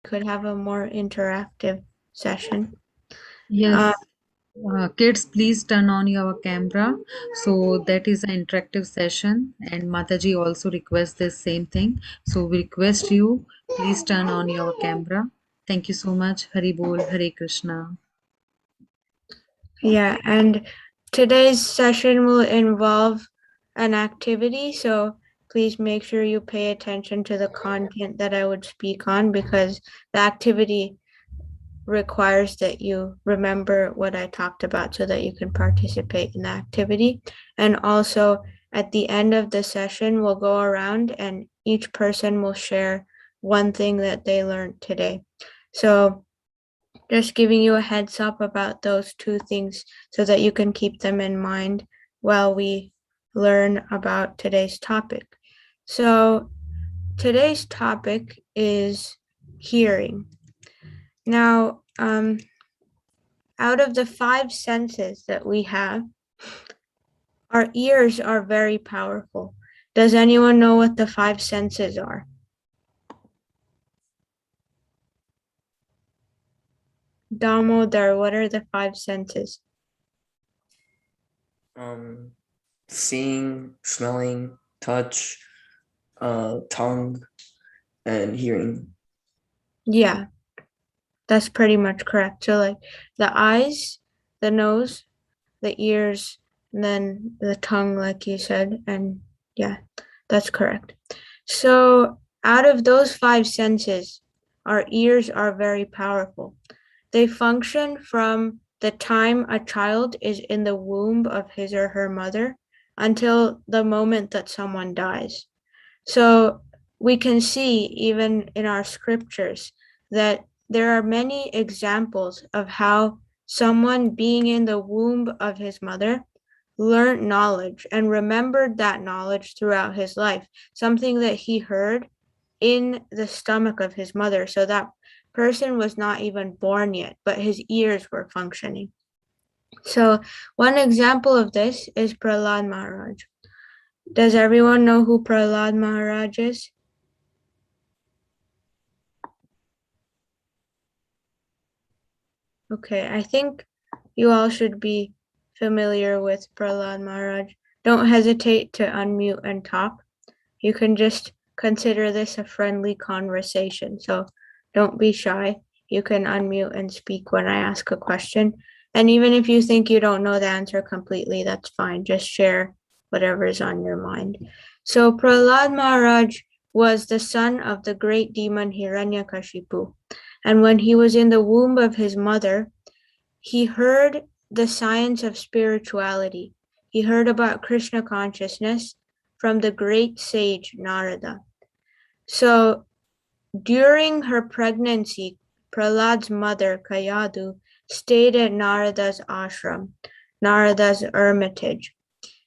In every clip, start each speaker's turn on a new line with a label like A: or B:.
A: could have a more interactive session.
B: Yes. Kids, please turn on your camera. So that is an interactive session, and Mataji also requests the same thing. So we request you, please turn on your camera. Thank you so much. Hari Bol, Hare Krishna.
A: Yeah, and today's session will involve an activity, so please make sure you pay attention to the content that I would speak on, because the activity requires that you remember what I talked about so that you can participate in the activity. And also, at the end of the session, we'll go around and each person will share one thing that they learned today. So just giving you a heads up about those two things so that you can keep them in mind while we learn about today's topic. So today's topic is hearing. Now, out of the 5 senses that we have, our ears are very powerful. Does anyone know what the 5 senses are? Damodar, what are the 5 senses?
C: Seeing, smelling, touch, tongue, and hearing.
A: Yeah, that's pretty much correct. So like the eyes, the nose, the ears, and then the tongue, like you said, and yeah, that's correct. So out of those 5 senses, our ears are very powerful. They function from the time a child is in the womb of his or her mother until the moment that someone dies. So we can see even in our scriptures that there are many examples of how someone being in the womb of his mother learned knowledge and remembered that knowledge throughout his life, something that he heard in the stomach of his mother. So that person was not even born yet, but his ears were functioning. So one example of this is Prahlada Maharaj. Does everyone know who Prahlada Maharaj is? Okay, I think you all should be familiar with Prahlada Maharaj. Don't hesitate to unmute and talk. You can just consider this a friendly conversation, so don't be shy. You can unmute and speak when I ask a question. And even if you think you don't know the answer completely, that's fine. Just share whatever is on your mind. So Prahlada Maharaj was the son of the great demon Hiranyakashipu. And when he was in the womb of his mother, he heard the science of spirituality. He heard about Krishna consciousness from the great sage Narada. So during her pregnancy, Prahlad's mother, Kayadu, stayed at Narada's ashram, Narada's hermitage.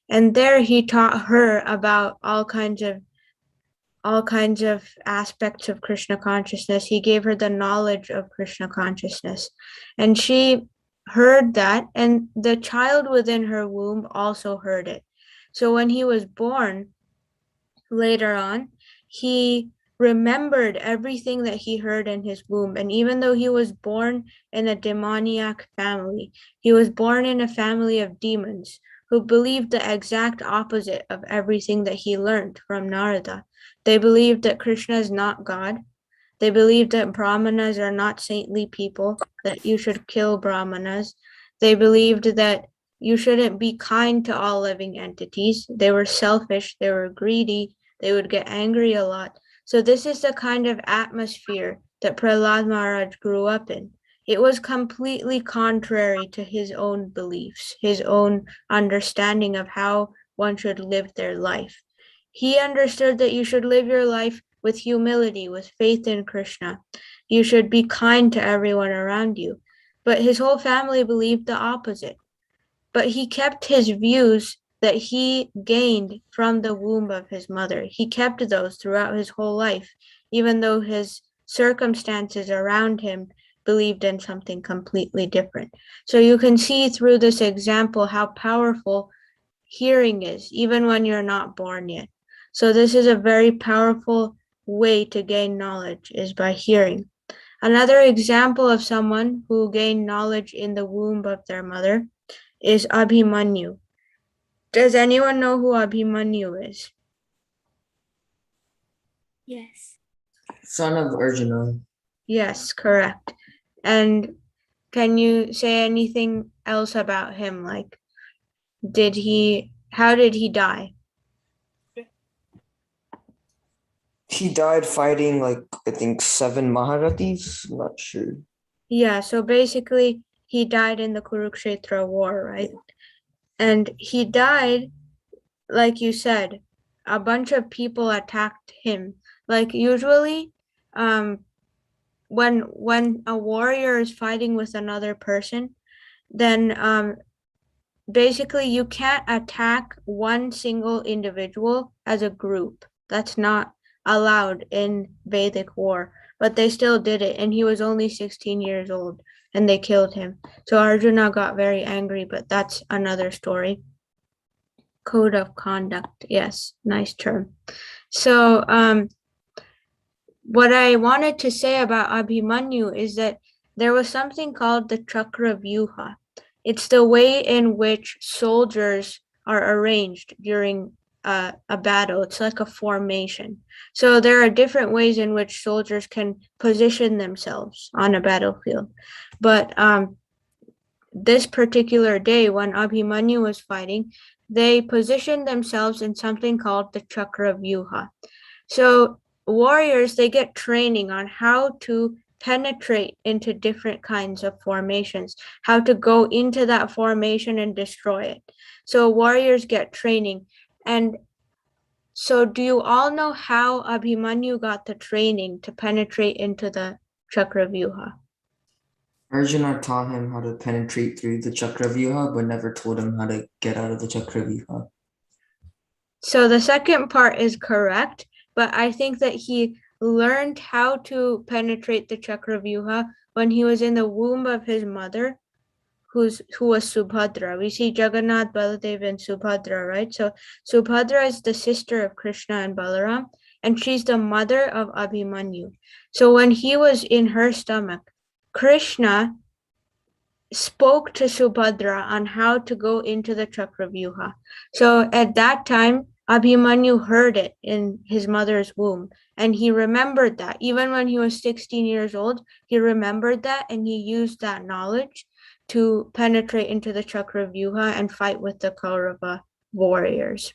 A: And there he taught her about all kinds of aspects of Krishna consciousness. He gave her the knowledge of Krishna consciousness. And she heard that, and the child within her womb also heard it. So when he was born later on, he remembered everything that he heard in his womb. And even though he was born in a demoniac family, he was born in a family of demons who believed the exact opposite of everything that he learned from Narada. They believed that Krishna is not God. They believed that Brahmanas are not saintly people, that you should kill Brahmanas. They believed that you shouldn't be kind to all living entities. They were selfish, they were greedy, they would get angry a lot. So this is the kind of atmosphere that Prahlada Maharaj grew up in. It was completely contrary to his own beliefs, his own understanding of how one should live their life. He understood that you should live your life with humility, with faith in Krishna. You should be kind to everyone around you. But his whole family believed the opposite. But he kept his views that he gained from the womb of his mother. He kept those throughout his whole life, even though his circumstances around him believed in something completely different. So you can see through this example how powerful hearing is, even when you're not born yet. So this is a very powerful way to gain knowledge, is by hearing. Another example of someone who gained knowledge in the womb of their mother is Abhimanyu. Does anyone know who Abhimanyu is?
D: Yes.
C: Son of Arjuna.
A: Yes, correct. And can you say anything else about him? Like, how did he die?
C: He died fighting, like, I think 7 Maharathis. I'm not sure.
A: Yeah, so basically he died in the Kurukshetra war, right? And he died, like you said, a bunch of people attacked him. Like usually, when a warrior is fighting with another person, then basically you can't attack one single individual as a group. That's not allowed in Vedic war, but they still did it, and he was only 16 years old, and they killed him. So Arjuna got very angry, but that's another story. Code of conduct, yes, nice term. So what I wanted to say about Abhimanyu is that there was something called the Chakra Vyuha. It's the way in which soldiers are arranged during a battle. It's like a formation. So there are different ways in which soldiers can position themselves on a battlefield. But this particular day when Abhimanyu was fighting, they positioned themselves in something called the Chakra Vyuha. So warriors, they get training on how to penetrate into different kinds of formations, how to go into that formation and destroy it. So warriors get training. And so do you all know how Abhimanyu got the training to penetrate into the Chakra Vyuha?
C: Arjuna taught him how to penetrate through the Chakravyuha, but never told him how to get out of the Chakravyuha.
A: So the second part is correct, but I think that he learned how to penetrate the Chakravyuha when he was in the womb of his mother, who was Subhadra. We see Jagannath, Baladev, and Subhadra, right? So Subhadra is the sister of Krishna and Balaram, and she's the mother of Abhimanyu. So when he was in her stomach, Krishna spoke to Subhadra on how to go into the Chakravyuha. So at that time, Abhimanyu heard it in his mother's womb, and he remembered that. Even when he was 16 years old, he remembered that, and he used that knowledge to penetrate into the Chakravyuha and fight with the Kaurava warriors.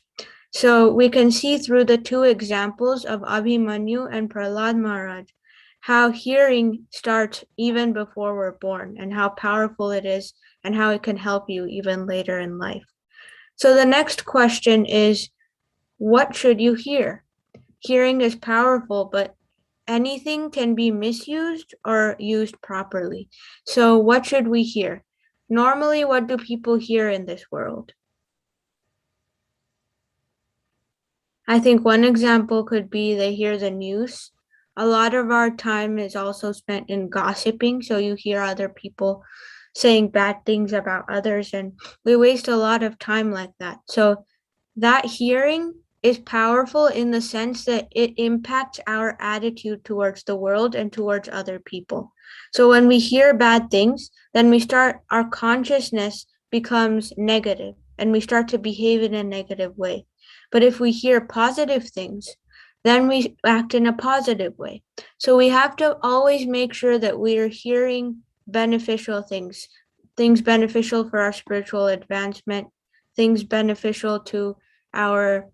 A: So we can see through the two examples of Abhimanyu and Prahlada Maharaja how hearing starts even before we're born, and how powerful it is, and how it can help you even later in life. So the next question is, what should you hear? Hearing is powerful, but anything can be misused or used properly. So what should we hear? Normally, what do people hear in this world? I think one example could be they hear the news. A lot of our time is also spent in gossiping, so you hear other people saying bad things about others, and we waste a lot of time like that. So that hearing is powerful in the sense that it impacts our attitude towards the world and towards other people. So when we hear bad things, then our consciousness becomes negative, and we start to behave in a negative way. But if we hear positive things, then we act in a positive way. So we have to always make sure that we are hearing beneficial things beneficial for our spiritual advancement, things beneficial to our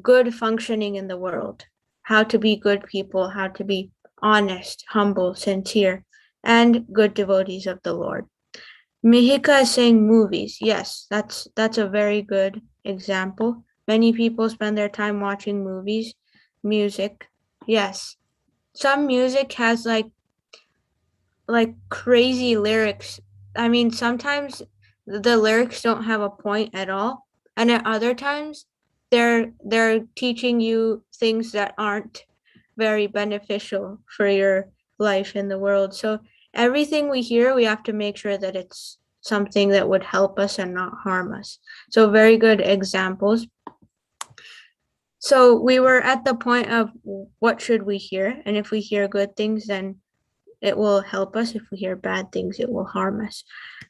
A: good functioning in the world, how to be good people, how to be honest, humble, sincere, and good devotees of the Lord. Mihika is saying movies. Yes, that's a very good example. Many people spend their time watching movies. Music, yes. Some music has like crazy lyrics. I mean, sometimes the lyrics don't have a point at all, and at other times they're teaching you things that aren't very beneficial for your life in the world. So everything we hear, we have to make sure that it's something that would help us and not harm us. So very good examples. So we were at the point of what should we hear? And if we hear good things, then it will help us. If we hear bad things, it will harm us.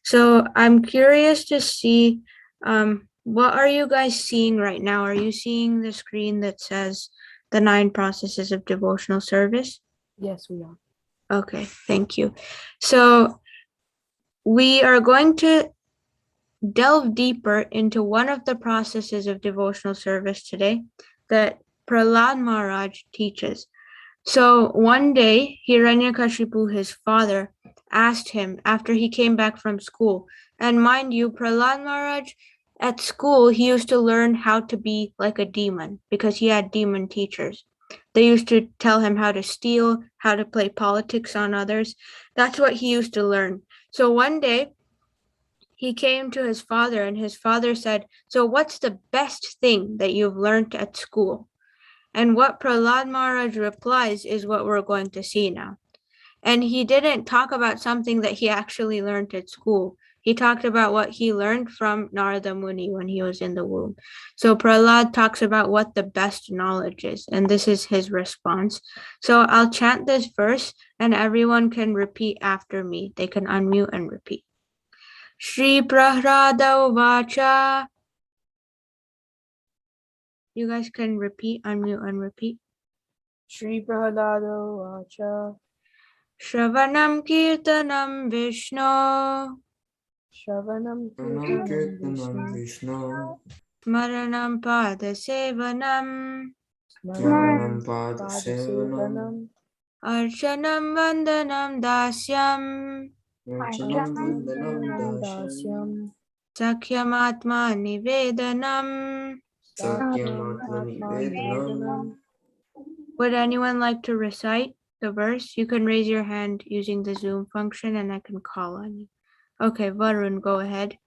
A: So I'm curious to see, what are you guys seeing right now? Are you seeing the screen that says the 9 processes of devotional service?
D: Yes, we are.
A: Okay, thank you. So we are going to delve deeper into one of the processes of devotional service today that Prahlada Maharaja teaches. So one day, Hiranyakashipu, his father, asked him after he came back from school. And mind you, Prahlada Maharaj, at school, he used to learn how to be like a demon because he had demon teachers. They used to tell him how to steal, how to play politics on others. That's what he used to learn. So one day, he came to his father, and his father said, "So what's the best thing that you've learned at school?" And what Prahlada Maharaj replies is what we're going to see now. And he didn't talk about something that he actually learned at school. He talked about what he learned from Narada Muni when he was in the womb. So Prahlad talks about what the best knowledge is, and this is his response. So I'll chant this verse, and everyone can repeat after me. They can unmute and repeat. Shri Prahlada Vacha. You guys can repeat, unmute, and repeat.
D: Shri Prahlada Vacha.
A: Shravanam Kirtanam Vishnu.
D: Shravanam
C: Kirtanam
D: Kirtanam
C: Vishnu.
A: Smaranam Pada Sevanam.
C: Smaranam
D: Padasevanam.
A: Archanam Vandanam Dasyam.
C: Archanam Vandanam Dasyam.
D: Dasyam.
A: Sakyamatma Nivedanam.
C: Sakyamatma Nivedanam.
A: Would anyone like to recite the verse? You can raise your hand using the Zoom function and I can call on you. Okay, Varun, go ahead.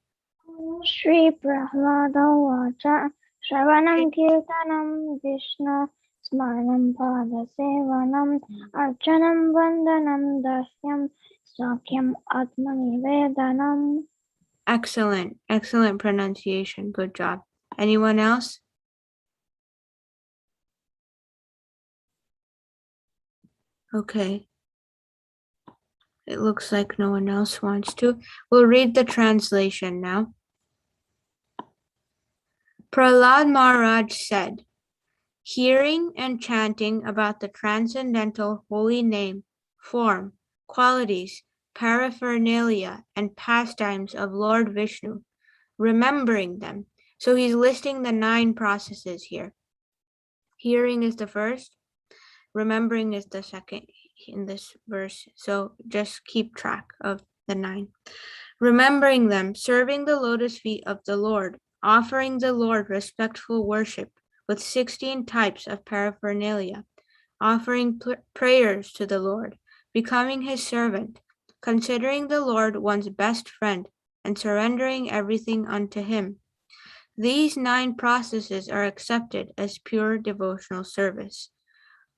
E: Shri Prahlada Vacha Shravanam Kirtanam Vishnu Smaranam Pada Sevanam Archanam Vandanam Dasyam Sakyam Atmani Vedanam.
A: Excellent, excellent pronunciation. Good job. Anyone else? Okay. It looks like no one else wants to. We'll read the translation now. Prahlada Maharaj said, hearing and chanting about the transcendental holy name, form, qualities, paraphernalia, and pastimes of Lord Vishnu, remembering them. So he's listing the 9 processes here. Hearing is the first, remembering is the second in this verse. So just keep track of the 9. Remembering them, serving the lotus feet of the Lord, offering the Lord respectful worship with 16 types of paraphernalia, offering prayers to the Lord, becoming his servant, considering the Lord one's best friend, and surrendering everything unto him. These 9 processes are accepted as pure devotional service.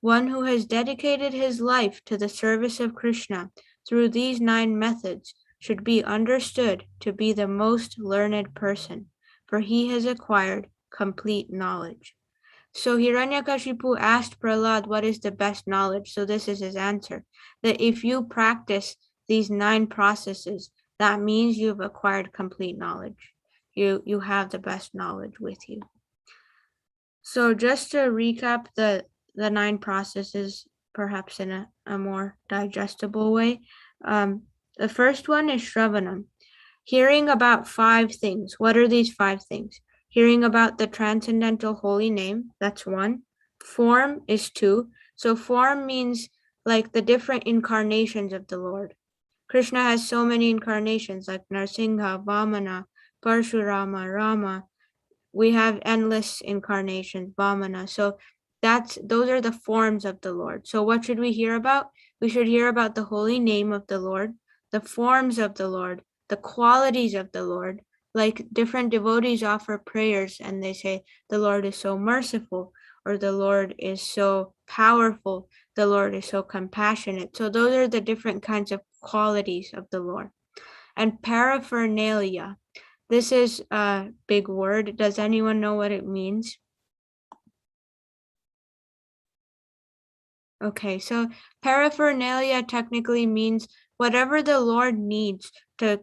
A: One who has dedicated his life to the service of Krishna through these 9 methods should be understood to be the most learned person, for he has acquired complete knowledge. So Hiranyakashipu asked Prahlad what is the best knowledge. So this is his answer, that if you practice these 9 processes, that means you've acquired complete knowledge. You have the best knowledge with you. So just to recap the 9 processes, perhaps in a more digestible way. The first one is sravanam, hearing about 5 things. What are these 5 things? Hearing about the transcendental holy name, that's 1. Form is 2. So form means like the different incarnations of the Lord. Krishna has so many incarnations like Narsingha, Vamana, Parshurama, Rama. We have endless incarnations, Vamana. So those are the forms of the Lord. So what should we hear about? We should hear about the holy name of the Lord, the forms of the Lord, the qualities of the Lord. Like different devotees offer prayers and they say, the Lord is so merciful, or the Lord is so powerful, the Lord is so compassionate. So those are the different kinds of qualities of the Lord. And paraphernalia. This is a big word. Does anyone know what it means? Okay, so paraphernalia technically means whatever the Lord needs to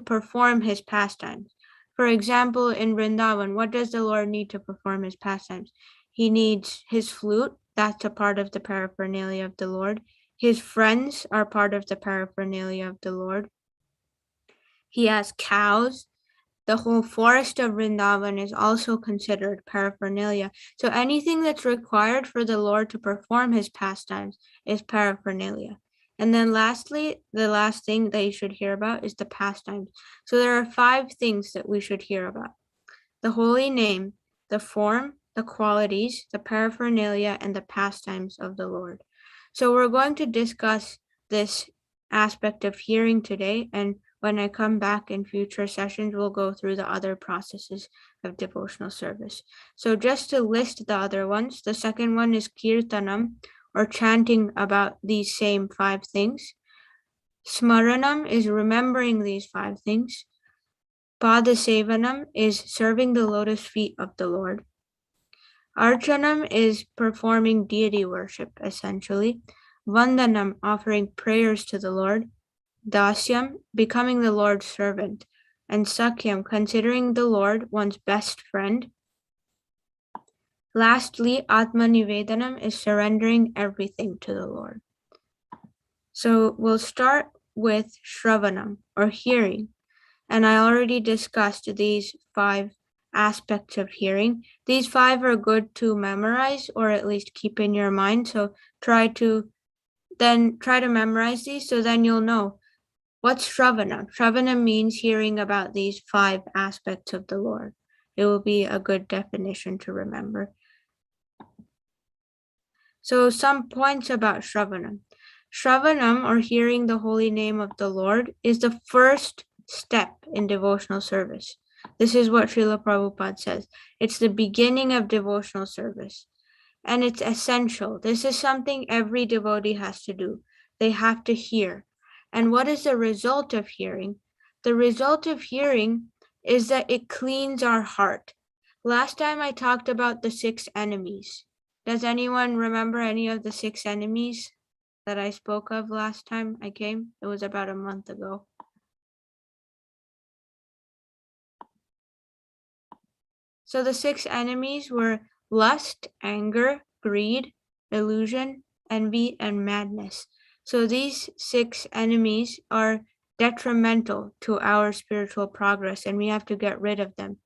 A: perform his pastimes. For example, in Vrindavan, what does the Lord need to perform his pastimes? He needs his flute, that's a part of the paraphernalia of the Lord. His friends are part of the paraphernalia of the Lord. He has cows. The whole forest of Vrindavan is also considered paraphernalia. So anything that's required for the Lord to perform his pastimes is paraphernalia. And then lastly, the last thing that you should hear about is the pastimes. So there are 5 things that we should hear about: the holy name, the form, the qualities, the paraphernalia, and the pastimes of the Lord. So we're going to discuss this aspect of hearing today, and when I come back in future sessions, we'll go through the other processes of devotional service. So just to list the other ones, the second one is kirtanam, or chanting about these same 5 things. Smaranam is remembering these 5 things. Padasevanam is serving the lotus feet of the Lord. Archanam is performing deity worship, essentially. Vandanam, offering prayers to the Lord. Dasyam, becoming the Lord's servant. And Sakyam, considering the Lord one's best friend. Lastly, Atmanivedanam is surrendering everything to the Lord. So we'll start with Shravanam, or hearing. And I already discussed these 5 aspects of hearing. These 5 are good to memorize, or at least keep in your mind. So try to memorize these, so then you'll know. What's Shravana? Shravana means hearing about these 5 aspects of the Lord. It will be a good definition to remember. So some points about Shravanam. Shravanam, or hearing the holy name of the Lord, is the first step in devotional service. This is what Srila Prabhupada says. It's the beginning of devotional service. And it's essential. This is something every devotee has to do. They have to hear. And what is the result of hearing? The result of hearing is that it cleans our heart. Last time I talked about the 6 enemies. Does anyone remember any of the 6 enemies that I spoke of last time I came? It was about a month ago. So the 6 enemies were lust, anger, greed, illusion, envy, and madness. So these 6 enemies are detrimental to our spiritual progress, and we have to get rid of them.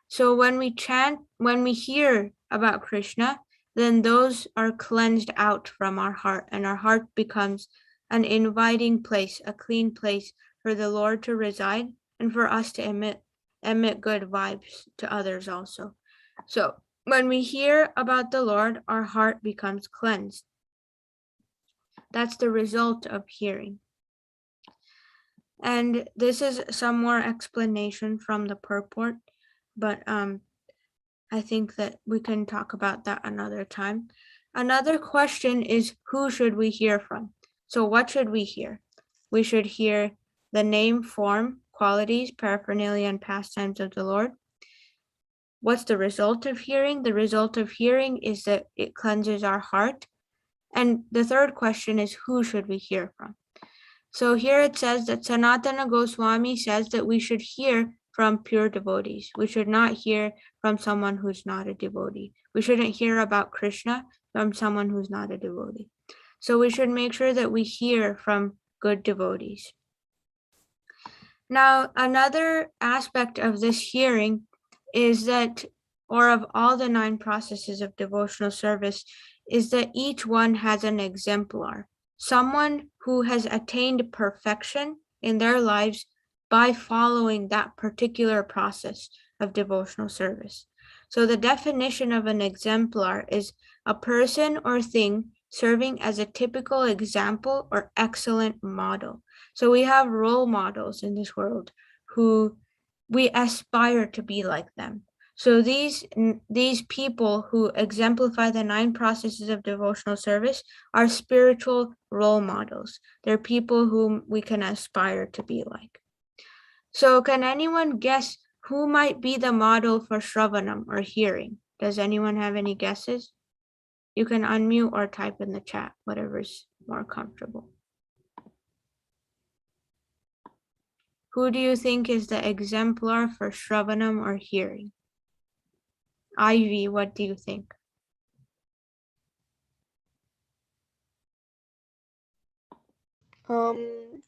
A: So when we hear about Krishna, then those are cleansed out from our heart, and our heart becomes an inviting place, a clean place for the Lord to reside and for us to emit good vibes to others also. So when we hear about the Lord, our heart becomes cleansed. That's the result of hearing. And this is some more explanation from the purport, but I think that we can talk about that another time. Another question is, who should we hear from? So what should we hear? We should hear the name, form, qualities, paraphernalia, and pastimes of the Lord. What's the result of hearing? The result of hearing is that it cleanses our heart. And the third question is, who should we hear from? So here it says that Sanatana Goswami says that we should hear from pure devotees. We should not hear from someone who's not a devotee. We shouldn't hear about Krishna from someone who's not a devotee. So we should make sure that we hear from good devotees. Now, another aspect of this hearing is that, or of all the 9 processes of devotional service, is that each one has an exemplar, someone who has attained perfection in their lives by following that particular process of devotional service. So the definition of an exemplar is a person or thing serving as a typical example or excellent model. So we have role models in this world who we aspire to be like them. So these people who exemplify the 9 processes of devotional service are spiritual role models. They're people whom we can aspire to be like. So can anyone guess who might be the model for Shravanam, or hearing? Does anyone have any guesses? You can unmute or type in the chat, whatever's more comfortable. Who do you think is the exemplar for sravanam or hearing? Ivy, what do you think?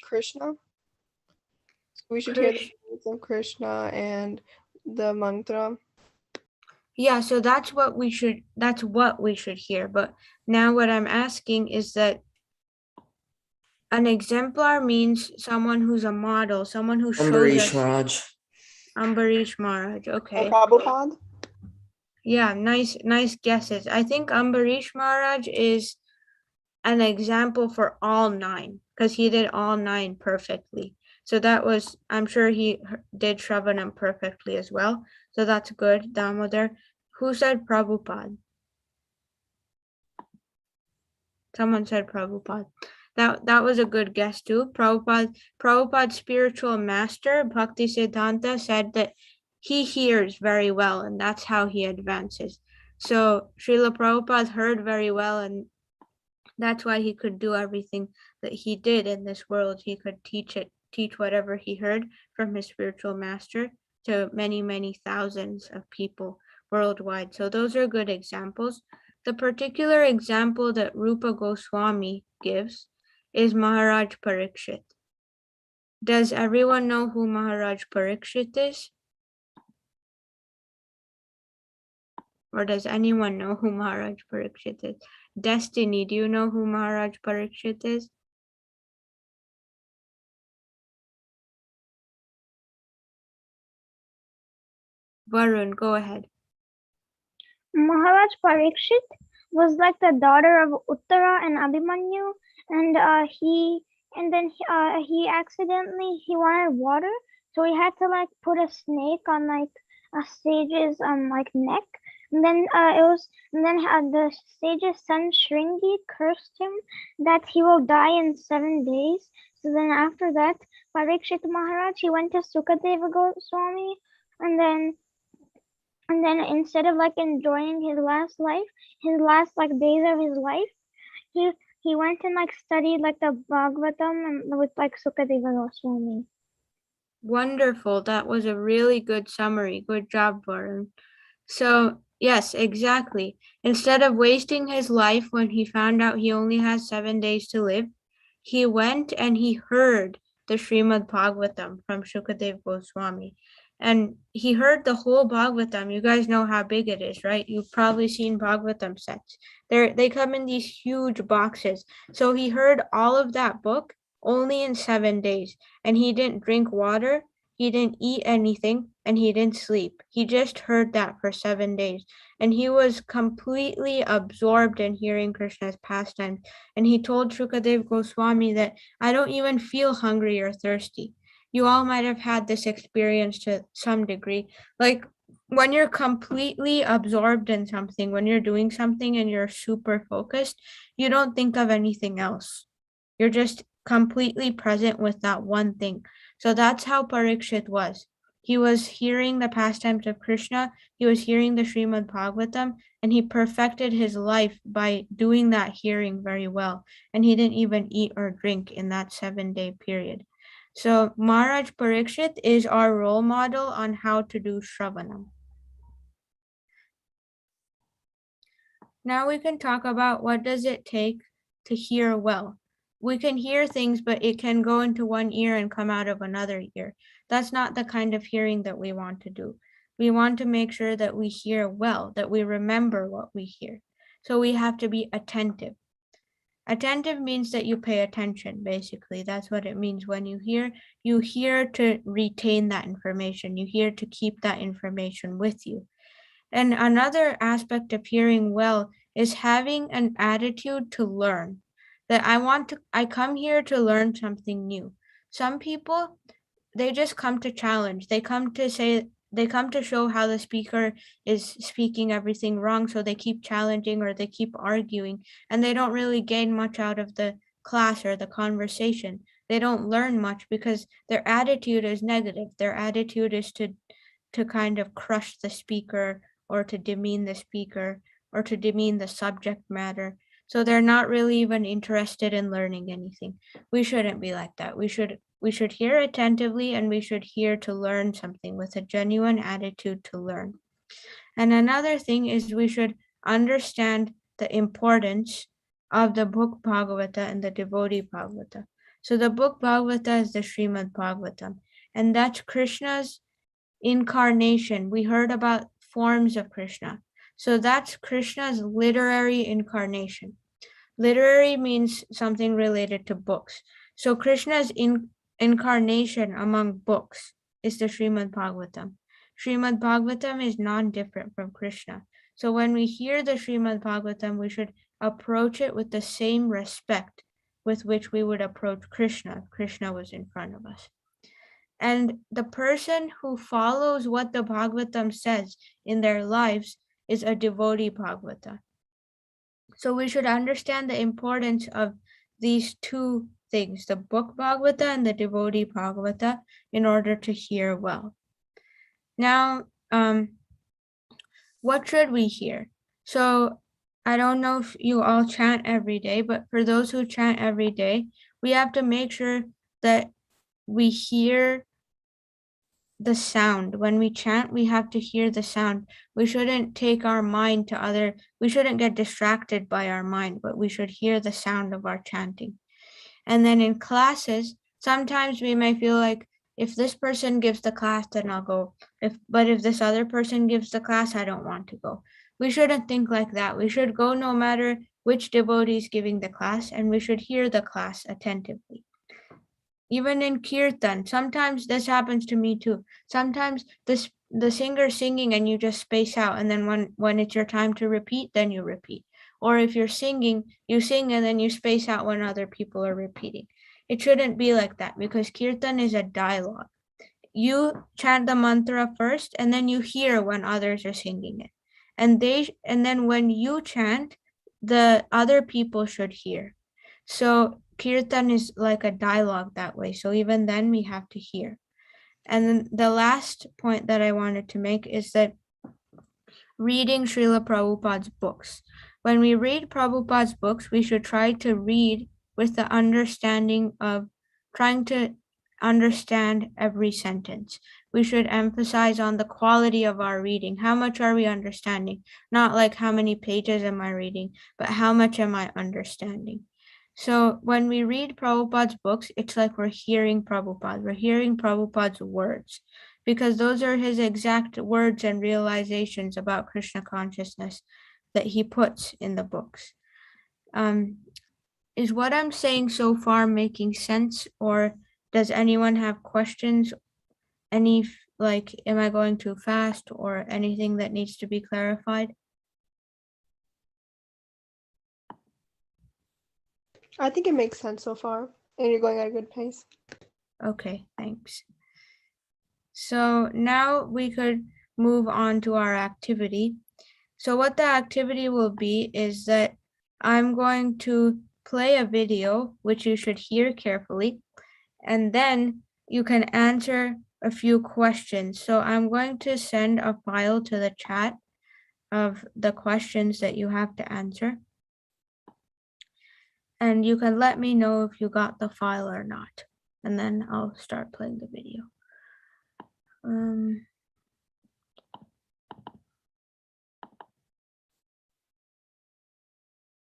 D: Krishna. So we should hear the words of Krishna and the mantra.
A: Yeah, so that's what we should hear. But now what I'm asking is that an exemplar means someone who's a model, someone who shows
C: Ambarish
A: us.
C: Maharaj.
A: Ambarish Maharaj, okay.
D: Prabhupada.
A: Yeah, nice guesses. I think Ambarish Maharaj is an example for all 9 because he did all 9 perfectly. So that was, I'm sure he did Shravanam perfectly as well. So that's good, Damodar. Who said Prabhupada? Someone said Prabhupada. That was a good guess too. Prabhupada's spiritual master, Bhaktisiddhanta, said that he hears very well and that's how he advances. So Srila Prabhupada heard very well and that's why he could do everything that he did in this world. He could teach whatever he heard from his spiritual master to many, many thousands of people worldwide. So those are good examples. The particular example that Rupa Goswami gives is Maharaj Parikshit. Does everyone know who Maharaj Parikshit is? Or does anyone know who Maharaj Parikshit is? Destiny, do you know who Maharaj Parikshit is? Varun, go ahead.
E: Maharaj Parikshit was like the daughter of Uttara and Abhimanyu, and he accidentally wanted water, so he had to like put a snake on like a sage's like neck, and then the sage's son Shringi cursed him that he will die in 7 days. So then after that, Parikshit Maharaj, he went to Sukadeva Goswami, and then instead of like enjoying his last like days of his life, he went and like studied like the Bhagavatam and with like Sukadeva Goswami.
A: Wonderful. That was a really good summary. Good job, Varun. So yes, exactly. Instead of wasting his life when he found out he only has 7 days to live, he went and he heard the Srimad Bhagavatam from Shukadev Goswami. And he heard the whole Bhagavatam. You guys know how big it is, right? You've probably seen Bhagavatam sets. They come in these huge boxes. So he heard all of that book only in 7 days. And he didn't drink water, he didn't eat anything, and he didn't sleep. He just heard that for 7 days. And he was completely absorbed in hearing Krishna's pastimes. And he told Shukadev Goswami that I don't even feel hungry or thirsty. You all might have had this experience to some degree. Like when you're completely absorbed in something, when you're doing something and you're super focused, you don't think of anything else. You're just completely present with that one thing. So that's how Parikshit was. He was hearing the pastimes of Krishna, he was hearing the Srimad Bhagavatam, and he perfected his life by doing that hearing very well. And he didn't even eat or drink in that 7-day period. So Maharaj Parikshit is our role model on how to do Shravanam. Now we can talk about what does it take to hear well. We can hear things, but it can go into one ear and come out of another ear. That's not the kind of hearing that we want to do. We want to make sure that we hear well, that we remember what we hear. So we have to be attentive. Attentive means that you pay attention, basically. That's what it means. When you hear to retain that information. You hear to keep that information with you. And another aspect of hearing well is having an attitude to learn. That I come here to learn something new. Some people, they just come to challenge. They come to show how the speaker is speaking everything wrong, so they keep challenging or they keep arguing, and they don't really gain much out of the class or the conversation. They don't learn much because their attitude is negative. Their attitude is to kind of crush the speaker or to demean the speaker or to demean the subject matter. So they're not really even interested in learning anything. We shouldn't be like that. We should hear attentively, and we should hear to learn something with a genuine attitude to learn. And another thing is we should understand the importance of the book Bhagavata and the devotee Bhagavata. So the book Bhagavata is the Srimad Bhagavatam, and that's Krishna's incarnation. We heard about forms of Krishna. So that's Krishna's literary incarnation. Literary means something related to books. So Krishna's incarnation among books is the Srimad Bhagavatam. Srimad Bhagavatam is non-different from Krishna. So when we hear the Srimad Bhagavatam, we should approach it with the same respect with which we would approach Krishna if Krishna was in front of us. And the person who follows what the Bhagavatam says in their lives is a devotee Bhagavata. So we should understand the importance of these two things, the book Bhagavata and the devotee Bhagavata, in order to hear well. Now, what should we hear? So I don't know if you all chant every day, but for those who chant every day, we have to make sure that we hear the sound. When we chant, we have to hear the sound. We shouldn't take our mind to we shouldn't get distracted by our mind, but we should hear the sound of our chanting. And then in classes, sometimes we may feel like, if this person gives the class, then I'll go. But if this other person gives the class, I don't want to go. We shouldn't think like that. We should go no matter which devotee is giving the class, and we should hear the class attentively. Even in kirtan, sometimes this happens to me too. Sometimes the singer's singing and you just space out, and then when it's your time to repeat, then you repeat. Or if you're singing, you sing and then you space out when other people are repeating. It shouldn't be like that, because kirtan is a dialogue. You chant the mantra first, and then you hear when others are singing it. And then when you chant, the other people should hear. So kirtan is like a dialogue that way. So even then we have to hear. And then the last point that I wanted to make is that reading Srila Prabhupada's books. When we read Prabhupada's books, we should try to read with the understanding of trying to understand every sentence. We should emphasize on the quality of our reading. How much are we understanding? Not like how many pages am I reading, but how much am I understanding? So when we read Prabhupada's books, it's like we're hearing Prabhupada. We're hearing Prabhupada's words, because those are his exact words and realizations about Krishna consciousness that he puts in the books. Is what I'm saying so far making sense, or does anyone have questions? Am I going too fast, or anything that needs to be clarified?
D: I think it makes sense so far, and you're going at a good pace.
A: Okay, thanks. So now we could move on to our activity. So what the activity will be is that I'm going to play a video, which you should hear carefully, and then you can answer a few questions. So I'm going to send a file to the chat of the questions that you have to answer. And you can let me know if you got the file or not. And then I'll start playing the video.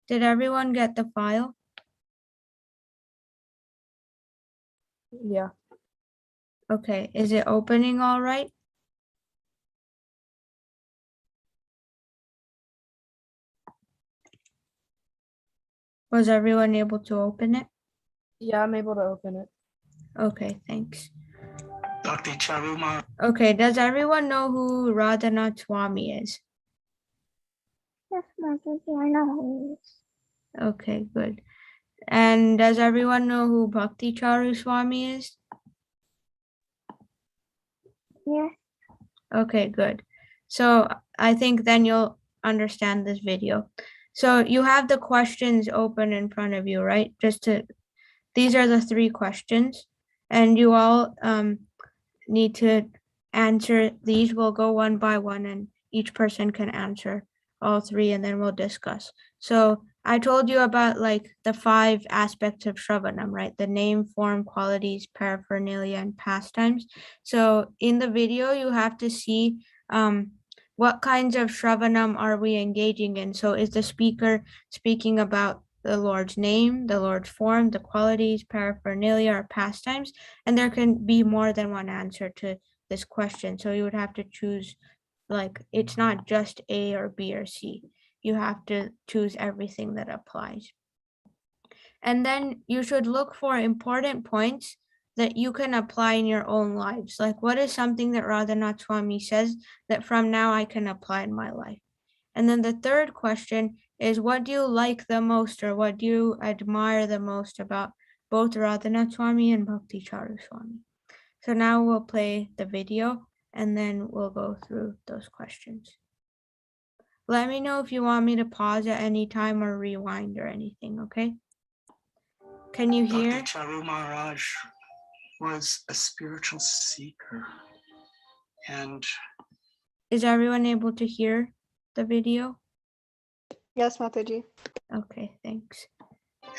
A: Did everyone get the file?
D: Yeah.
A: Okay, is it opening all right? Was everyone able to open it?
D: Yeah, I'm able to open it.
A: Okay, thanks.
F: Dr. Charuma.
A: Okay, does everyone know who Radhanath Swami is?
E: Yes, Mataji, I know who he is.
A: Okay, good. And does everyone know who Bhakti Charu Swami is?
E: Yeah.
A: Okay, good. So I think then you'll understand this video. So you have the questions open in front of you, right? These are the 3 questions, and you all need to answer these. We'll go one by one, and each person can answer all three, and then we'll discuss. So I told you about like the 5 aspects of sravanam, right? The name, form, qualities, paraphernalia, and pastimes. So in the video, you have to see what kinds of sravanam are we engaging in. So is the speaker speaking about the Lord's name, the Lord's form, the qualities, paraphernalia, or pastimes? And there can be more than one answer to this question. So you would have to choose, like, it's not just A or B or C. You have to choose everything that applies. And then you should look for important points that you can apply in your own lives. Like, what is something that Radhanath Swami says that from now I can apply in my life? And then the third question is, what do you like the most, or what do you admire the most about both Radhanath Swami and Bhakti Charu Swami? So now we'll play the video and then we'll go through those questions. Let me know if you want me to pause at any time or rewind or anything, okay? Can you hear?
F: Bhakti Charu Maharaj was a spiritual seeker, and
A: Is everyone able to hear the video?
D: Yes, Mataji.
A: Okay, thanks.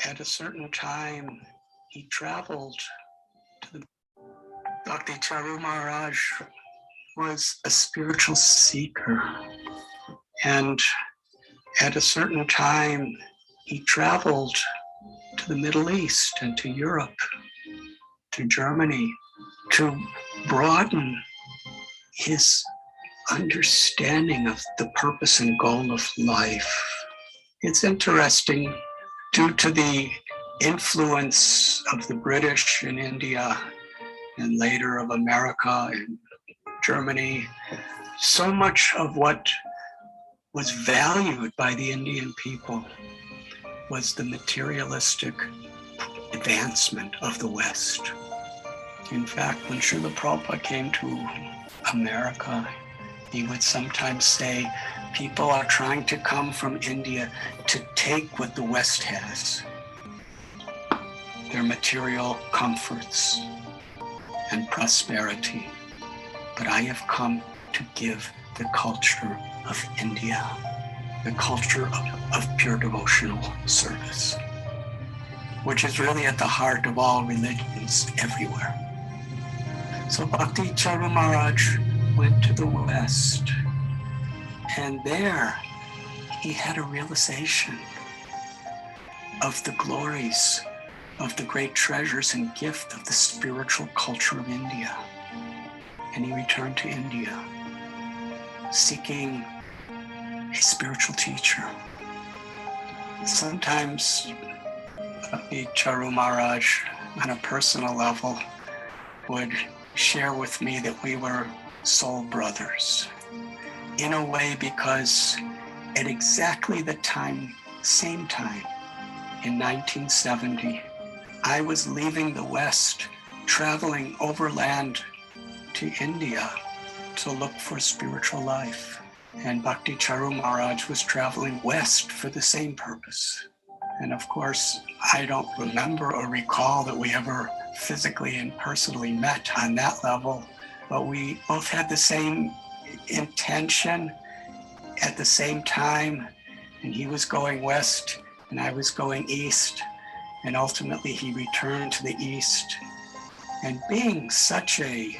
F: at a certain time he traveled to the Bhakti Charu Maharaj was a spiritual seeker, and at a certain time he traveled to the Middle East and to Europe, to Germany, to broaden his understanding of the purpose and goal of life. It's interesting, due to the influence of the British in India and later of America and Germany, so much of what was valued by the Indian people was the materialistic advancement of the West. In fact, when Srila Prabhupada came to America, he would sometimes say, people are trying to come from India to take what the West has, their material comforts and prosperity. But I have come to give the culture of India, the culture of pure devotional service, which is really at the heart of all religions everywhere. So Bhakti Charu Maharaj went to the West, and there he had a realization of the glories, of the great treasures and gift of the spiritual culture of India. And he returned to India, seeking a spiritual teacher. Sometimes Bhakti Charu Maharaj, on a personal level, would share with me that we were soul brothers. In a way, because at exactly the same time, in 1970, I was leaving the West, traveling overland to India to look for spiritual life. And Bhakti Charu Maharaj was traveling west for the same purpose. And of course, I don't remember or recall that we ever physically and personally met on that level, but we both had the same intention at the same time, and he was going west and I was going east, and ultimately he returned to the east. And being such a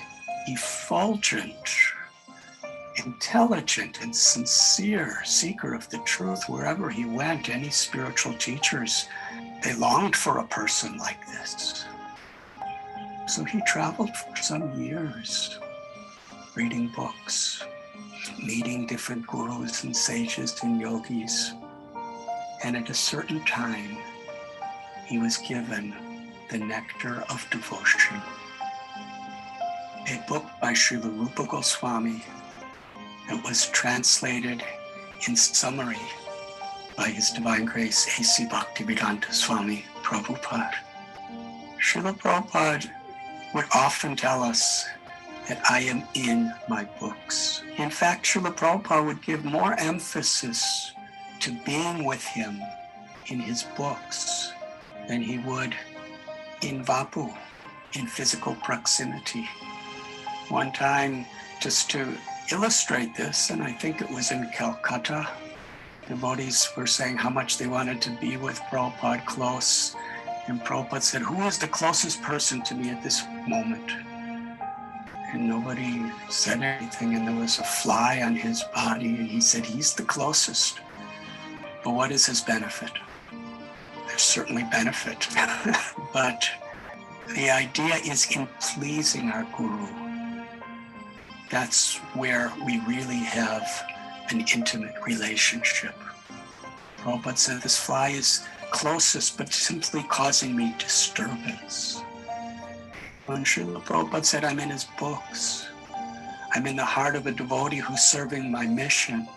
F: effulgent, intelligent, and sincere seeker of the truth, wherever he went, any spiritual teachers, they longed for a person like this. So he traveled for some years, reading books, meeting different gurus and sages and yogis. And at a certain time, he was given the Nectar of Devotion, a book by Srila Rupa Goswami that was translated in summary by His Divine Grace A.C. Bhaktivedanta Swami Prabhupada. Srila Prabhupada would often tell us that I am in my books. In fact, Srila Prabhupada would give more emphasis to being with him in his books than he would in Vapu, in physical proximity. One time, just to illustrate this, and I think it was in Calcutta, devotees were saying how much they wanted to be with Prabhupada close. And Prabhupada said, who is the closest person to me at this moment? And nobody said anything, and there was a fly on his body, and he said, he's the closest. But what is his benefit? There's certainly benefit, but the idea is in pleasing our Guru. That's where we really have an intimate relationship. Prabhupada said this fly is closest, but simply causing me disturbance. When Srila Prabhupada said, I'm in his books, I'm in the heart of a devotee who's serving my mission,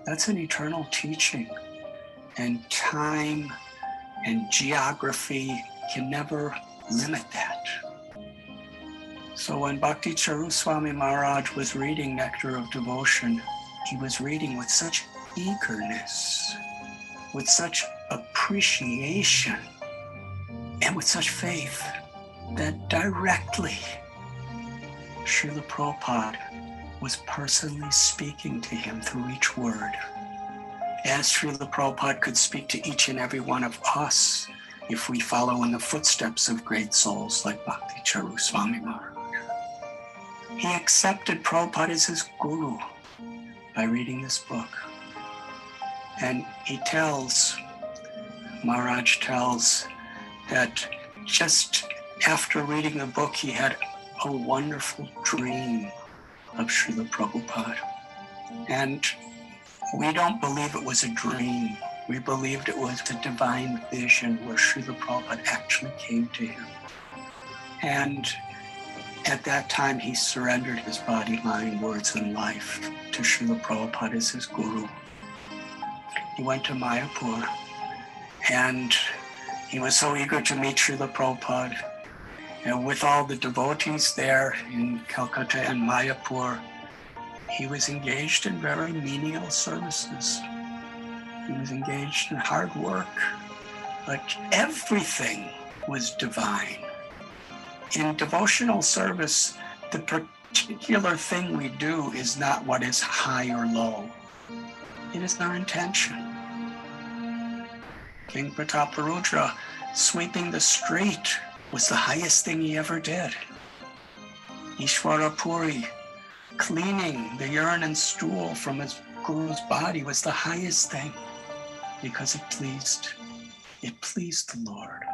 F: that's an eternal teaching. And time and geography can never limit that. So when Bhakti Charu Swami Maharaj was reading Nectar of Devotion, he was reading with such eagerness, with such appreciation, and with such faith that directly Srila Prabhupada was personally speaking to him through each word. As Srila Prabhupada could speak to each and every one of us if we follow in the footsteps of great souls like Bhakti Charu Swami Maharaj. He accepted Prabhupada as his guru by reading this book. And Maharaj tells that just after reading the book, he had a wonderful dream of Srila Prabhupada. And we don't believe it was a dream. We believed it was a divine vision where Srila Prabhupada actually came to him. And at that time, he surrendered his body, mind, words, and life to Srila Prabhupada as his guru. He went to Mayapur, and he was so eager to meet Srila Prabhupada. And with all the devotees there in Calcutta and Mayapur, he was engaged in very menial services. He was engaged in hard work, but everything was divine. In devotional service, the particular thing we do is not what is high or low. It is our intention. King Prataparudra sweeping the street was the highest thing he ever did. Ishvara Puri cleaning the urine and stool from his guru's body was the highest thing because it pleased the Lord.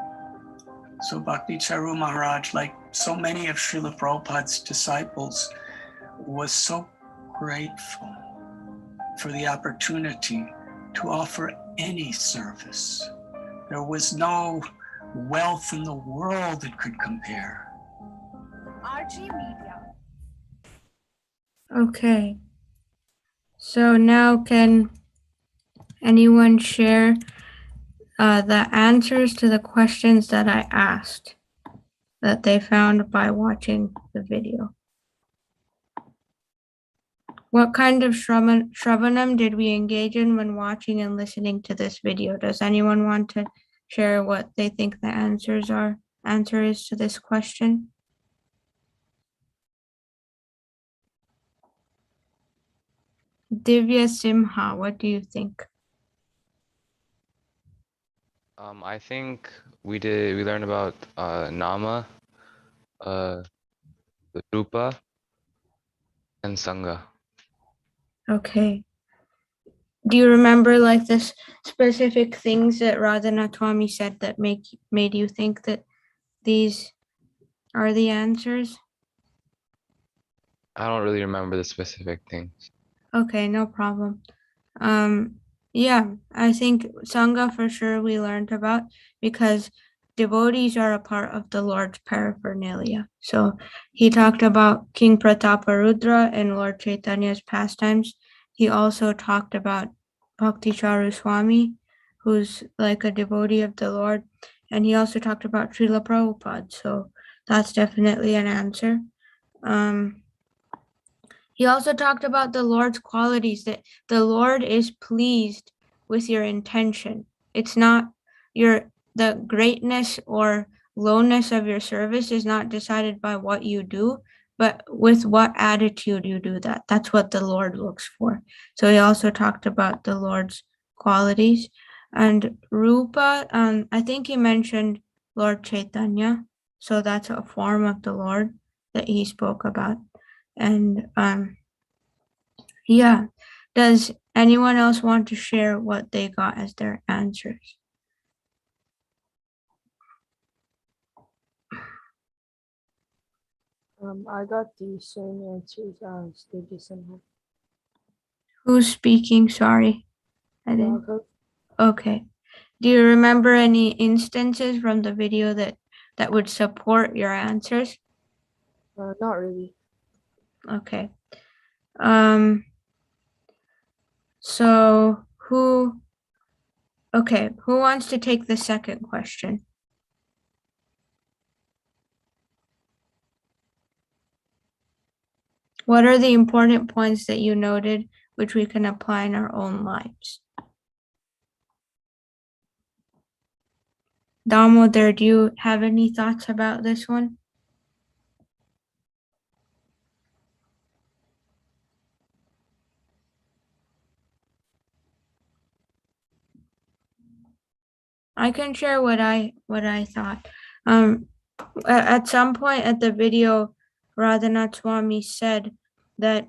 F: So Bhakti Charu Maharaj, like so many of Srila Prabhupada's disciples, was so grateful for the opportunity to offer any service. There was no wealth in the world that could compare.
G: RG Media.
A: Okay. So now can anyone share the answers to the questions that I asked that they found by watching the video? What kind of sravanam did we engage in when watching and listening to this video? Does anyone want to share what they think the answer is to this question? Divya Simha, what do you think?
H: I think we learned about Nama, the Rupa, and Sangha.
A: Okay. Do you remember like this specific things that Radhanath Swami said that made you think that these are the answers?
H: I don't really remember the specific things.
A: Okay, no problem. Yeah, I think Sangha for sure we learned about because devotees are a part of the Lord's paraphernalia. So he talked about King Prataparudra and Lord Chaitanya's pastimes. He also talked about Bhakti Charu Swami, who's like a devotee of the Lord. And he also talked about Srila Prabhupada. So that's definitely an answer. He also talked about the Lord's qualities, that the Lord is pleased with your intention. It's not the greatness or lowness of your service is not decided by what you do, but with what attitude you do that. That's what the Lord looks for. So he also talked about the Lord's qualities. And Rupa, I think he mentioned Lord Chaitanya, so that's a form of the Lord that he spoke about. And yeah, does anyone else want to share what they got as their answers?
I: I got the same answers as they just sent.
A: Who's speaking? Sorry, I didn't. Okay. Do you remember any instances from the video that would support your answers?
I: Not really.
A: Okay. So who wants to take the second question? What are the important points that you noted which we can apply in our own lives? Damodar, do you have any thoughts about this one? I can share what I thought. At some point at the video, Radhanath Swami said that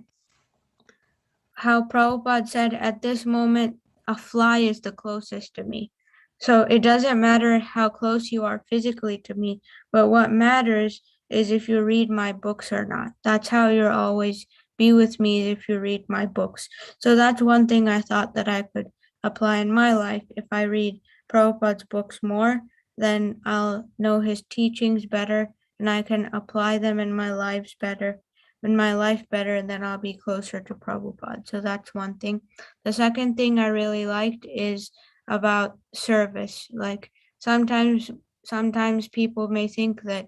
A: how Prabhupada said, at this moment, a fly is the closest to me. So it doesn't matter how close you are physically to me, but what matters is if you read my books or not. That's how you'll always be with me, if you read my books. So that's one thing I thought that I could apply in my life. If I read Prabhupada's books more, then I'll know his teachings better and I can apply them in my life better, and then I'll be closer to Prabhupada. So that's one thing. The second thing I really liked is about service. Like sometimes people may think that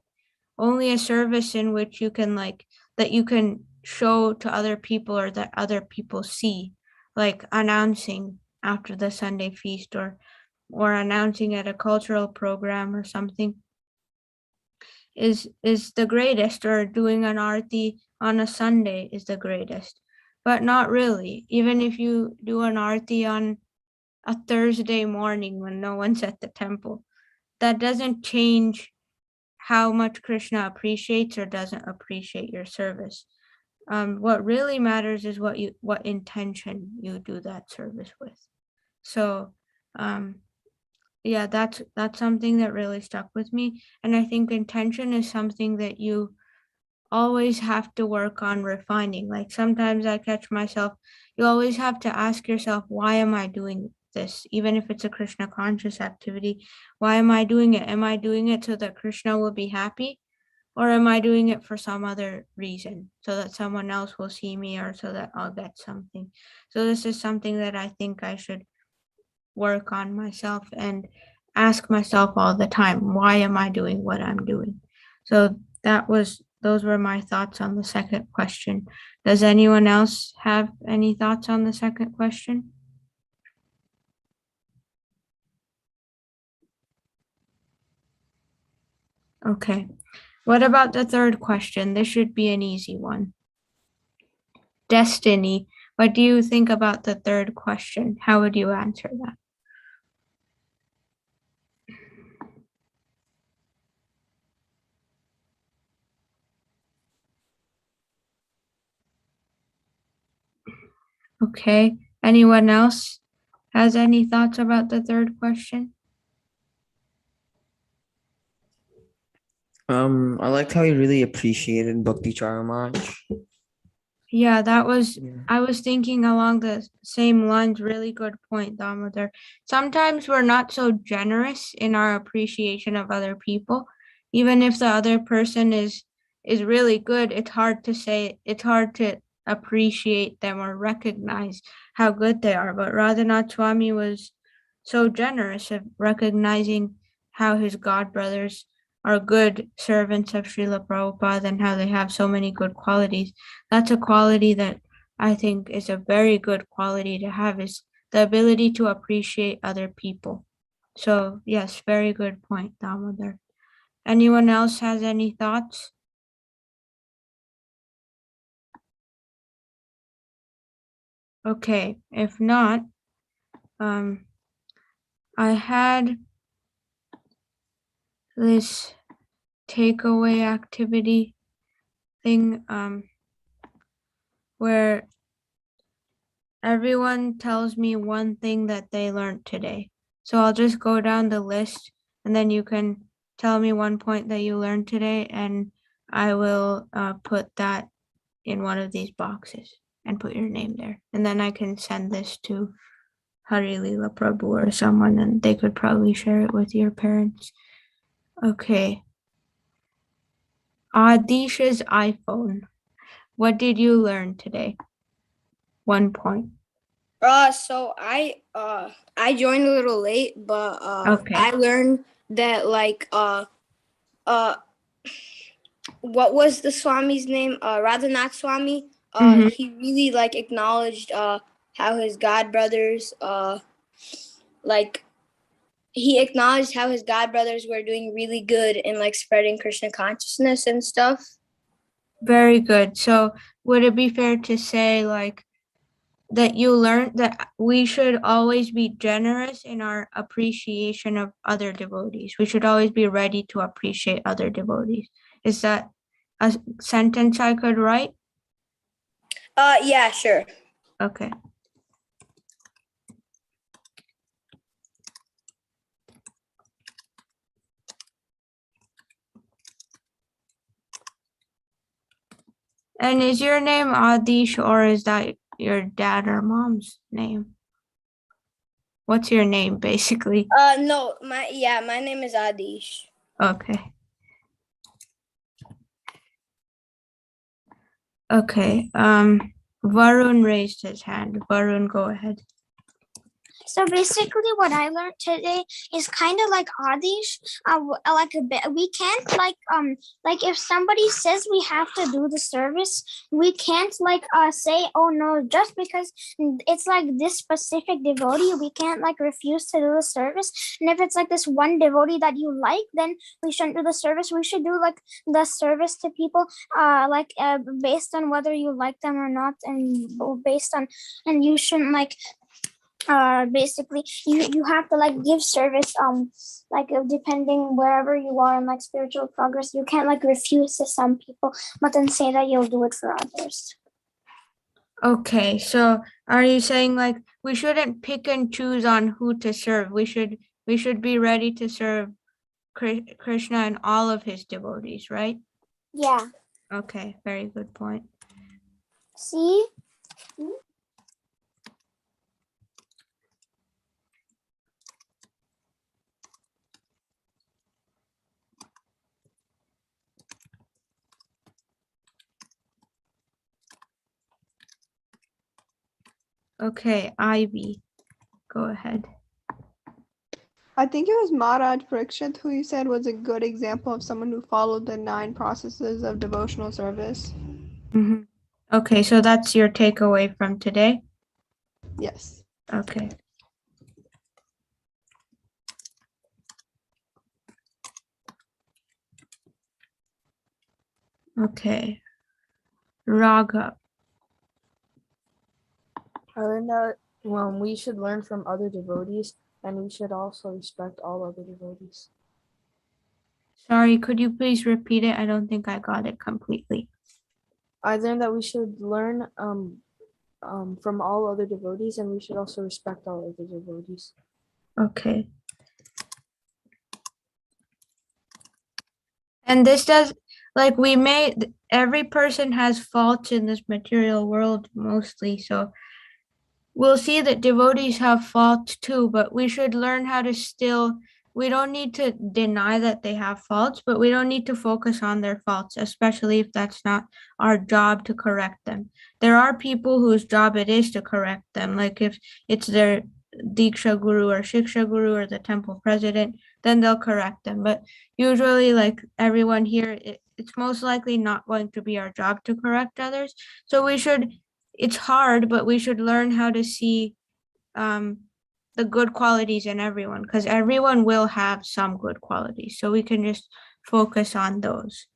A: only a service in which you can that you can show to other people or that other people see, like announcing after the Sunday feast or announcing at a cultural program or something, is the greatest, or doing an arti on a Sunday is the greatest. But not really. Even if you do an arti on a Thursday morning when no one's at the temple, that doesn't change how much Krishna appreciates or doesn't appreciate your service. What really matters is what intention you do that service with. So yeah, that's something that really stuck with me. And I think intention is something that you always have to work on refining. Like sometimes I catch myself, you always have to ask yourself, why am I doing this? Even if it's a Krishna conscious activity, why am I doing it? Am I doing it so that Krishna will be happy? Or am I doing it for some other reason, so that someone else will see me or so that I'll get something? So this is something that I think I should work on myself and ask myself all the time, why am I doing what I'm doing? So those were my thoughts on the second question. Does anyone else have any thoughts on the second question? Okay. What about the third question? This should be an easy one. Destiny. What do you think about the third question? How would you answer that? Okay. Anyone else has any thoughts about the third question?
C: I liked how you really appreciated Bhakti Charamaj.
A: Yeah, that was,
C: Yeah.
A: I was thinking along the same lines. Really good point, Damodar. Sometimes we're not so generous in our appreciation of other people. Even if the other person is really good, it's hard to appreciate them or recognize how good they are. But Radhanath Swami was so generous of recognizing how his god brothers are good servants of Srila Prabhupada and how they have so many good qualities. That's a quality that I think is a very good quality to have, is the ability to appreciate other people. So yes, very good point, Damodar. Anyone else has any thoughts? Okay, if not, I had this takeaway activity thing, where everyone tells me one thing that they learned today. So I'll just go down the list and then you can tell me one point that you learned today, and I will put that in one of these boxes and put your name there. And then I can send this to Hari Leela Prabhu or someone, and they could probably share it with your parents. Okay. Adish's iPhone. What did you learn today? 1 point.
J: So I joined a little late, but
A: Okay.
J: I learned that like what was the Swami's name? Radhanath Swami.
A: Mhm.
J: He really like acknowledged how his god brothers like he acknowledged how his god brothers were doing really good in like spreading Krishna consciousness and stuff.
A: Very good. So would it be fair to say like that you learned that we should always be generous in our appreciation of other devotees? We should always be ready to appreciate other devotees. Is that a sentence I could write?
J: Yeah, sure.
A: Okay. And is your name Adish, or is that your dad or mom's name? What's your name basically?
J: No, my name is Adish.
A: Okay. Okay. Varun raised his hand. Varun, go ahead.
E: So basically, what I learned today is kind of like Adish. Like a bit, we can't like if somebody says we have to do the service, we can't say, oh no, just because it's like this specific devotee, we can't like refuse to do the service. And if it's like this one devotee that you like, then we shouldn't do the service. We should do like the service to people based on whether you like them or not, and you shouldn't like basically you have to like give service depending wherever you are in like spiritual progress. You can't like refuse to some people but then say that you'll do it for others.
A: Okay, so are you saying like we shouldn't pick and choose on who to serve? We should be ready to serve Krishna and all of his devotees, right?
E: Yeah.
A: Okay, very good point.
E: See?
A: Okay, Ivy, go ahead.
D: I think it was Maharaj Parikshit who you said was a good example of someone who followed the 9 processes of devotional service.
A: Mm-hmm. Okay, so that's your takeaway from today?
D: Yes.
A: Okay. Okay. Raga.
I: I learned that we should learn from other devotees, and we should also respect all other devotees.
A: Sorry, could you please repeat it? I don't think I got it completely.
I: I learned that we should learn from all other devotees, and we should also respect all other devotees.
A: Okay. And this does, like every person has faults in this material world mostly, so we'll see that devotees have faults too, but we should learn how to we don't need to deny that they have faults, but we don't need to focus on their faults, especially if that's not our job to correct them. There are people whose job it is to correct them, like if it's their Diksha Guru or Shiksha Guru or the temple president, then they'll correct them. But usually, like everyone here, it's most likely not going to be our job to correct others. So it's hard, but we should learn how to see the good qualities in everyone, because everyone will have some good qualities. So we can just focus on those.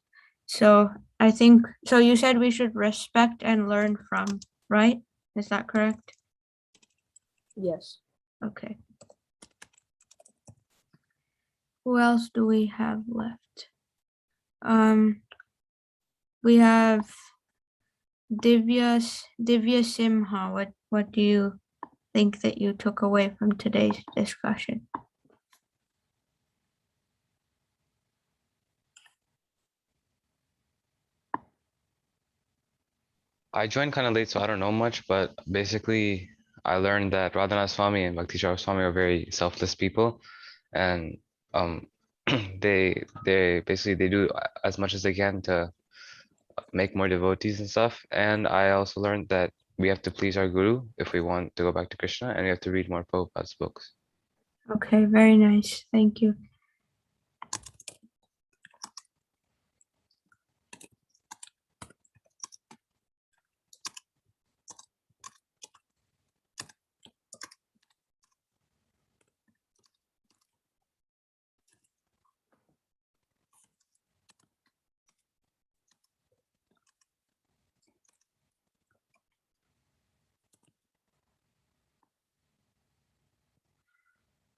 A: So I think, so you said we should respect and learn from, right? Is that correct?
I: Yes.
A: Okay. Who else do we have left? We have Divya Simha. What do you think that you took away from today's discussion?
H: I joined kind of late, so I don't know much, but basically I learned that Radhanath Swami and Bhakti Swami are very selfless people, and they basically they do as much as they can to make more devotees and stuff. And I also learned that we have to please our guru if we want to go back to Krishna, and we have to read more Prabhupada's books.
A: Okay, very nice. Thank you.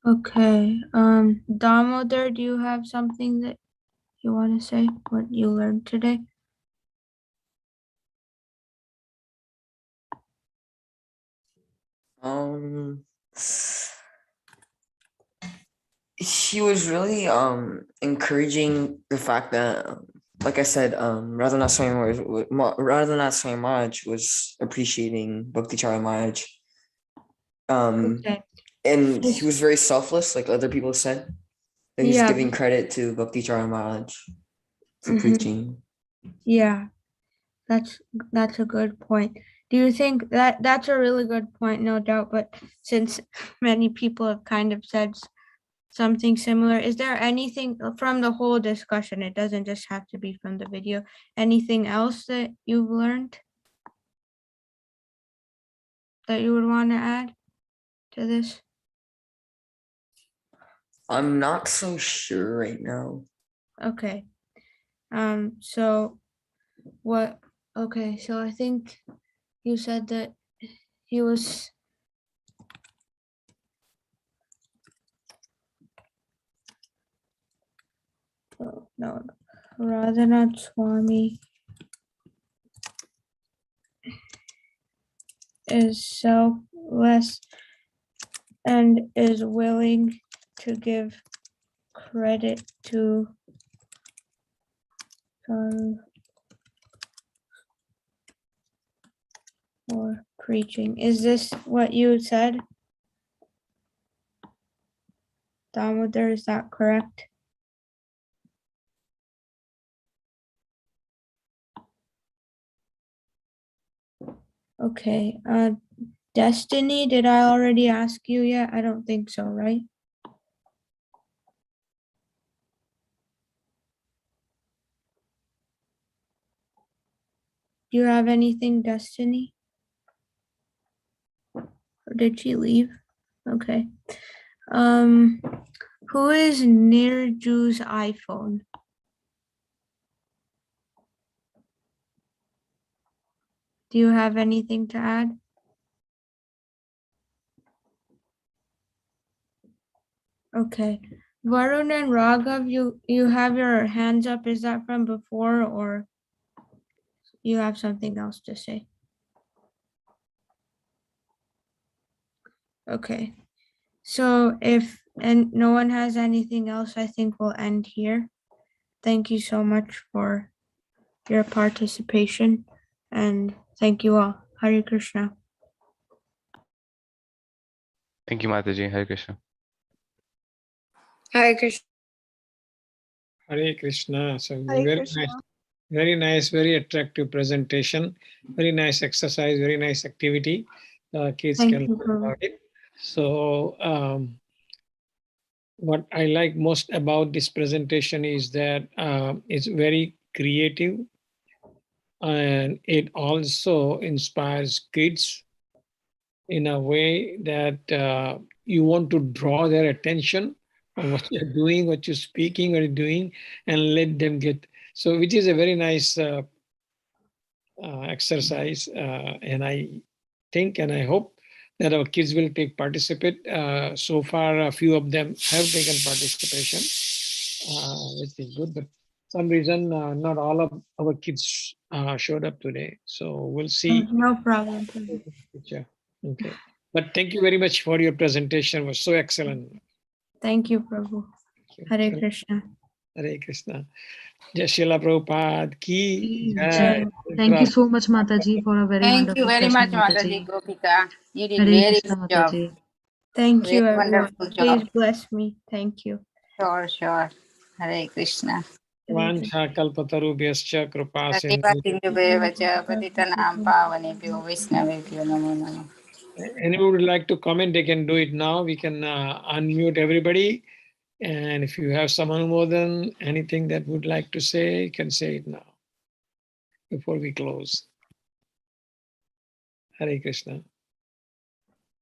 A: Okay, Damodar, do you have something that you want to say, what you learned today?
C: He was really encouraging the fact that, like I said, Radhanath Swami Maharaj was appreciating Bhakti Maharaj.
A: Okay.
C: And he was very selfless, like other people said. That he's
A: Yeah.
C: giving credit to Bhakti Maharaj for preaching.
A: Yeah, that's a good point. Do you think that's a really good point, no doubt, but since many people have kind of said something similar, is there anything from the whole discussion, it doesn't just have to be from the video, anything else that you've learned that you would want to add to this?
C: I'm not so sure right now.
A: Okay. So what, okay, so I think you said that he was no, Radhanath Swami is selfless and is willing to give credit to for preaching. Is this what you said, Damodar? Is that correct? Okay. Destiny, did I already ask you yet? I don't think so, right? Do you have anything, Destiny? Or did she leave? Okay. Who is Nirju's iPhone? Do you have anything to add? Okay. Varun and Raghav, you have your hands up. Is that from before or you have something else to say? Okay. So if no one has anything else, I think we'll end here. Thank you so much for your participation and thank you all. Hare Krishna.
H: Thank you, Mataji. Hare Krishna.
J: Hare Krishna.
K: Hare Krishna. So
D: Hare
K: very
D: Krishna.
K: nice, very nice, very attractive presentation. Very nice exercise, very nice activity. Kids
A: Thank
K: can
A: you,
K: learn
A: Prabhu.
K: about it. So what I like most about this presentation is that it's very creative and it also inspires kids in a way that you want to draw their attention on what you're doing, what you're speaking or doing, and let them get. So, which is a very nice exercise, and I think and I hope that our kids will take participate. So far, a few of them have taken participation, which is good. But some reason, not all of our kids showed up today. So we'll see.
A: No problem. Prabhu.
K: Okay. But thank you very much for your presentation. It was so excellent.
A: Thank you, Prabhu. Hare Krishna.
K: Hare Krishna. Jai Srila Prabhupada ki
B: Jai.
K: jai.
B: Thank you so much, Mataji, for a very
L: Thank you
B: wonderful
L: very
B: session,
L: much, Mataji
B: Mataji.
L: Gopika. You did
B: Hare
L: very
B: Krishna,
L: good job.
B: Mataji.
A: Thank
L: Very
A: you, everyone.
L: wonderful
A: Please
L: job.
A: bless me. Thank you.
L: Sure, sure. Hare Krishna.
K: Vancha kalpatarubhyascha kripa
L: Sativa
K: sindhu.
L: Sindhubheva cha Patitanam Pavanebhyo Vaishnavebhyo Namo Namo.
K: Anyone would like to comment, they can do it now. We can unmute everybody. And if you have some anumodan, anything that would like to say, you can say it now before we close. Hare Krishna.